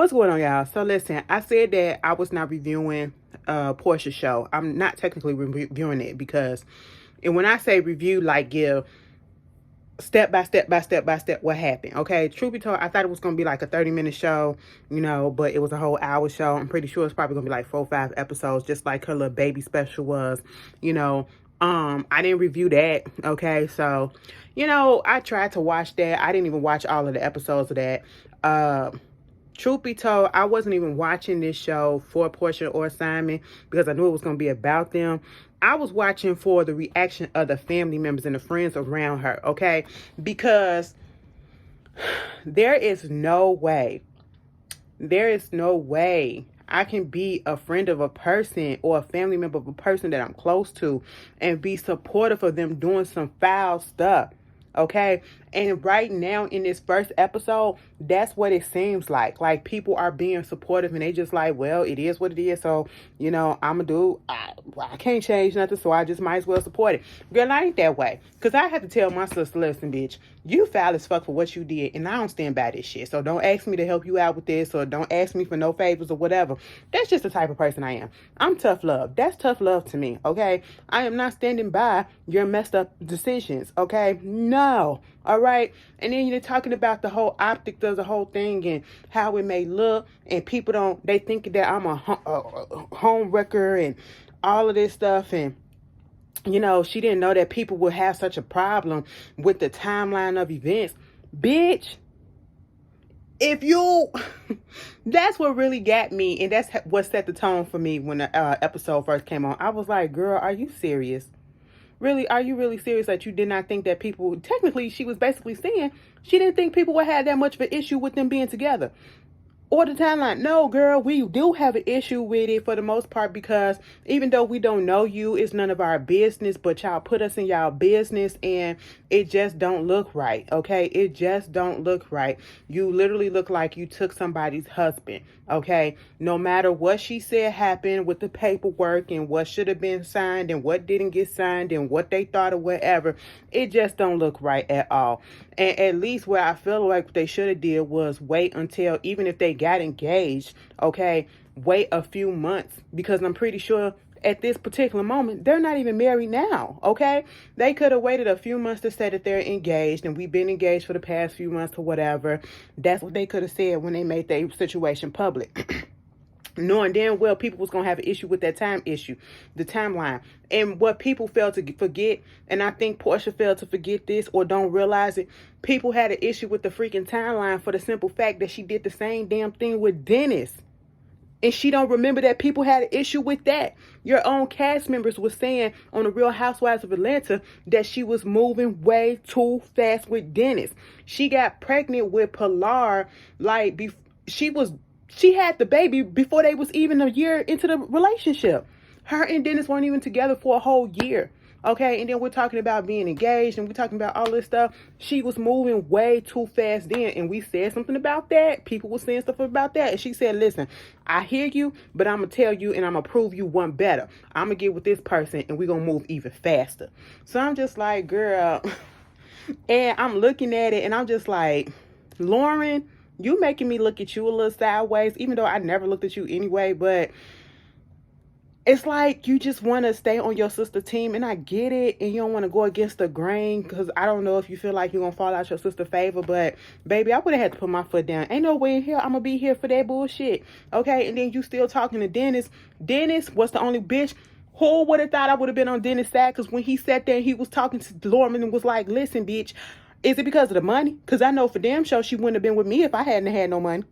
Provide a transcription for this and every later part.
What's going on, y'all? So listen, I said that I was not reviewing Porsha's show. I'm not technically reviewing it because, and when I say review, like give step by step by step by step what happened. Okay, truth be told, I thought it was gonna be like a 30-minute show, but it was a whole hour show. I'm pretty sure it's probably gonna be like 4 or 5 episodes, just like her little baby special was. you know. I didn't review that. Okay, so I tried to watch that. I didn't even watch all of the episodes of that. Truth be told, I wasn't even watching this show for Porsha or Simon because I knew it was going to be about them. I was watching for the reaction of the family members and the friends around her, okay? Because there is no way I can be a friend of a person or a family member of a person that I'm close to and be supportive of them doing some foul stuff. Okay. And right now in this first episode, that's what it seems like. Like people are being supportive and they just like, well, it is what it is. So, I'm a dude. I can't change nothing. So I just might as well support it. Girl, I ain't that way. Because I had to tell my sister, listen, bitch, you foul as fuck for what you did. And I don't stand by this shit. So don't ask me to help you out with this or don't ask me for no favors or whatever. That's just the type of person I am. I'm tough love. That's tough love to me. Okay. I am not standing by your messed up decisions. Okay. No. All right. And then you're talking about the whole optics of the whole thing and how it may look. And people they think that I'm a home wrecker and all of this stuff. And, she didn't know that people would have such a problem with the timeline of events. Bitch, if you, that's what really got me. And that's what set the tone for me when the episode first came on. I was like, girl, are you serious? Really, are you really serious that you did not think that people, technically, she was basically saying she didn't think people would have that much of an issue with them being together. Or the timeline. No, girl, we do have an issue with it for the most part because even though we don't know you, it's none of our business, but y'all put us in y'all business and it just don't look right, okay? It just don't look right. You literally look like you took somebody's husband, okay? No matter what she said happened with the paperwork and what should have been signed and what didn't get signed and what they thought or whatever, it just don't look right at all. And at least what I feel like they should have did was wait until, even if they got engaged, okay, wait a few months because I'm pretty sure at this particular moment, they're not even married now, okay? They could have waited a few months to say that they're engaged and we've been engaged for the past few months or whatever. That's what they could have said when they made their situation public. Knowing damn well people was going to have an issue with that the timeline. And what people failed to forget, and I think Porsha failed to forget this or don't realize it, people had an issue with the freaking timeline for the simple fact that she did the same damn thing with Dennis. And she don't remember that people had an issue with that. Your own cast members were saying on the Real Housewives of Atlanta that she was moving way too fast with Dennis. She got pregnant with Pilar she had the baby before they was even a year into the relationship. Her and Dennis weren't even together for a whole year. Okay, and then we're talking about being engaged and we're talking about all this stuff. She was moving way too fast then, and we said something about that. People were saying stuff about that, and she said, listen, I hear you, but I'm going to tell you and I'm going to prove you one better. I'm going to get with this person and we're going to move even faster. So I'm just like, girl, and I'm looking at it and I'm just like, Lauren, you making me look at you a little sideways, even though I never looked at you anyway, but it's like you just want to stay on your sister team, and I get it, and you don't want to go against the grain, because I don't know if you feel like you're going to fall out your sister's favor, but baby, I would have had to put my foot down. Ain't no way in here I'm going to be here for that bullshit, okay? And then you still talking to Dennis. Dennis was the only bitch. Who would have thought I would have been on Dennis' side? Because when he sat there and he was talking to Lorman and was like, listen, bitch, is it because of the money? Because I know for damn sure she wouldn't have been with me if I hadn't had no money.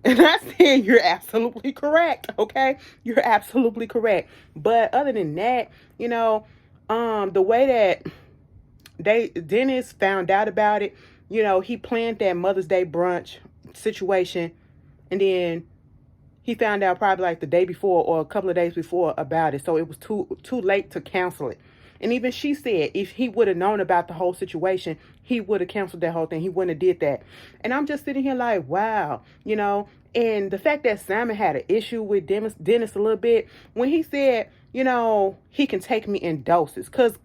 And I said, you're absolutely correct, okay? You're absolutely correct. But other than that, the way that Dennis found out about it, he planned that Mother's Day brunch situation. And then he found out probably like the day before or a couple of days before about it. So it was too late to cancel it. And even she said if he would have known about the whole situation, he would have canceled that whole thing. He wouldn't have did that. And I'm just sitting here like, wow, and the fact that Simon had an issue with Dennis a little bit when he said, he can take me in doses. Because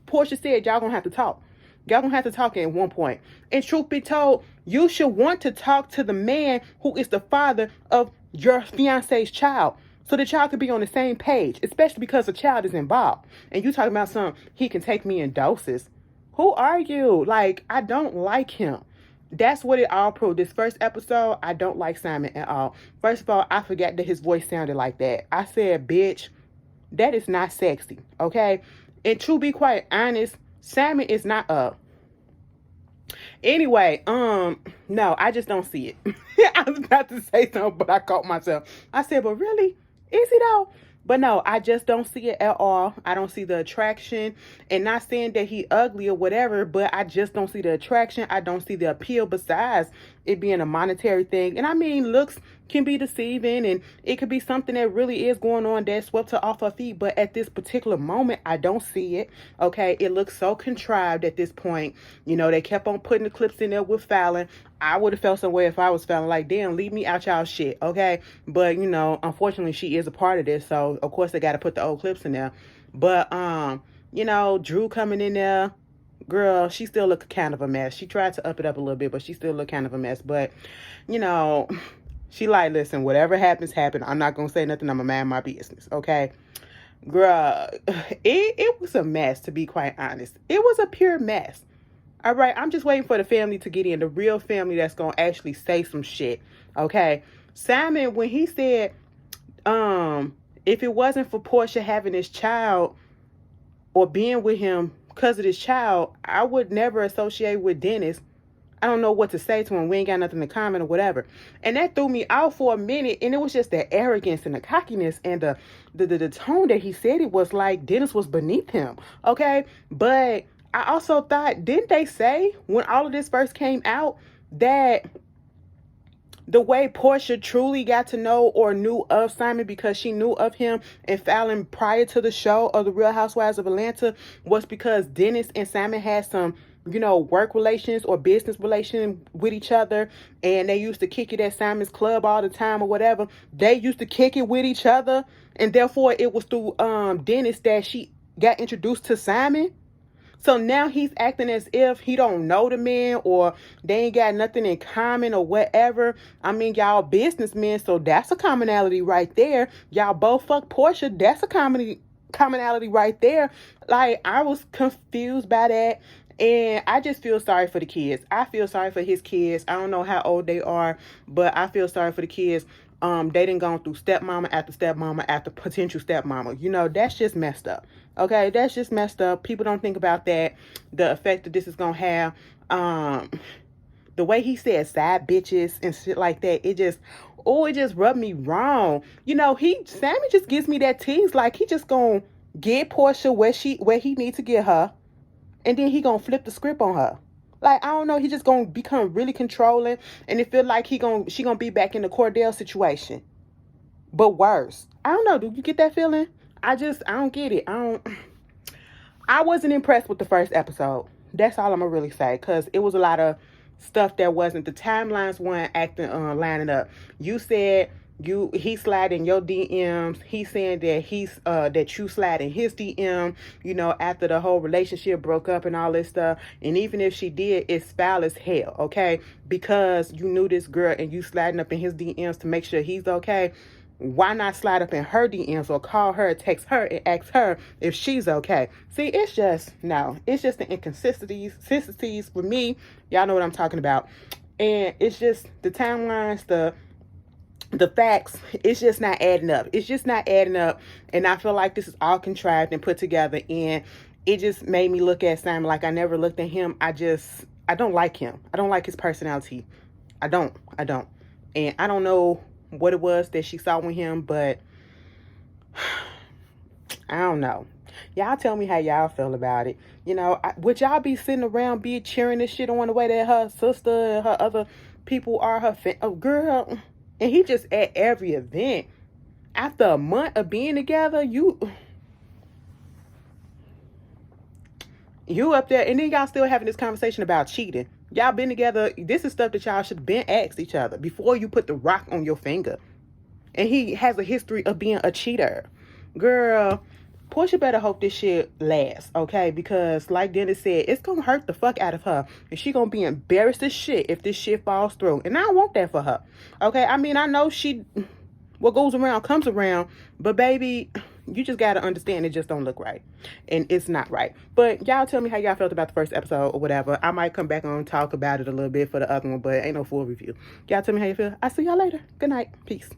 Porsha said, y'all going to have to talk. Y'all gonna have to talk at one point. And truth be told, you should want to talk to the man who is the father of your fiance's child, so the child could be on the same page, especially because the child is involved. And you talking about something, he can take me in doses. Who are you? Like, I don't like him. That's what it all proved. This first episode, I don't like Simon at all. First of all, I forgot that his voice sounded like that. I said, bitch, that is not sexy, okay? And to be quite honest, Simon is not up. Anyway, no, I just don't see it. I was about to say something, but I caught myself. I said, but really? Is he though? But no, I just don't see it at all. I don't see the attraction. And not saying that he ugly or whatever, but I just don't see the attraction. I don't see the appeal besides it being a monetary thing. And I mean, looks can be deceiving, and it could be something that really is going on that swept her off her feet. But at this particular moment, I don't see it. Okay, it looks so contrived at this point. You know, they kept on putting the clips in there with Fallon. I would have felt some way if I was Fallon, like, damn, leave me out y'all shit, okay? But, you know, unfortunately, she is a part of this, so, of course, they got to put the old clips in there. But, you know, Drew coming in there, girl, she still look kind of a mess. She tried to up it up a little bit, but she still look kind of a mess. But, you know, she like, listen, whatever happens, happen. I'm not going to say nothing. I'm going to mind my business, okay? Girl, it was a mess, to be quite honest. It was a pure mess. All right, I'm just waiting for the family to get in, the real family that's going to actually say some shit, okay? Simon, when he said, if it wasn't for Porsha having this child or being with him because of this child, I would never associate with Dennis. I don't know what to say to him. We ain't got nothing to comment or whatever. And that threw me out for a minute, and it was just the arrogance and the cockiness and the tone that he said it was like Dennis was beneath him, okay? But I also thought, didn't they say when all of this first came out that the way Porsha truly got to know or knew of Simon, because she knew of him and Fallon prior to the show of The Real Housewives of Atlanta, was because Dennis and Simon had some, you know, work relations or business relations with each other, and they used to kick it at Simon's club all the time or whatever. They used to kick it with each other, and therefore it was through Dennis that she got introduced to Simon. So now he's acting as if he don't know the man or they ain't got nothing in common or whatever. I mean, y'all businessmen, so that's a commonality right there. Y'all both fuck Porsha. That's a commonality right there. Like, I was confused by that. And I just feel sorry for the kids. I feel sorry for his kids. I don't know how old they are, but I feel sorry for the kids. They done gone through stepmama after potential stepmama. You know, that's just messed up. Okay, that's just messed up. People don't think about that. The effect that this is gonna have. The way he said side bitches and shit like that, it just rubbed me wrong. You know, Sammy just gives me that tease, like he just gonna get Porsha where he needs to get her, and then he gonna flip the script on her. Like, I don't know, he just gonna become really controlling, and it feel like she gonna be back in the Cordell situation, but worse. I don't know. Do you get that feeling? I don't get it. I wasn't impressed with the first episode. That's all I'm gonna really say, because it was a lot of stuff that wasn't, the timelines weren't lining up. You said he slid in your DMs. He's saying that that you slid in his DM, you know, after the whole relationship broke up and all this stuff. And even if she did, it's foul as hell, okay? Because you knew this girl and you sliding up in his DMs to make sure he's okay. Why not slide up in her DMs or call her, text her, and ask her if she's okay? See, it's just the inconsistencies for me. Y'all know what I'm talking about. And it's just the timelines, the facts, it's just not adding up. It's just not adding up. And I feel like this is all contrived and put together. And it just made me look at Simon like I never looked at him. I don't like him. I don't like his personality. I don't. And I don't know what it was that she saw with him, but I don't know. Y'all tell me how y'all feel about it. You know, would y'all be sitting around cheering this shit on the way that her sister and her other people are her girl? And he just at every event. After a month of being together, you up there, and then y'all still having this conversation about cheating. Y'all been together. This is stuff that y'all should have been asked each other before you put the rock on your finger. And he has a history of being a cheater. Girl, Porsha better hope this shit lasts, okay? Because like Dennis said, it's gonna hurt the fuck out of her. And she gonna be embarrassed as shit if this shit falls through. And I don't want that for her. Okay? I mean, I know what goes around comes around, but baby, you just gotta understand it just don't look right. And it's not right. But y'all tell me how y'all felt about the first episode or whatever. I might come back on and talk about it a little bit for the other one, but ain't no full review. Y'all tell me how you feel. I'll see y'all later. Good night. Peace.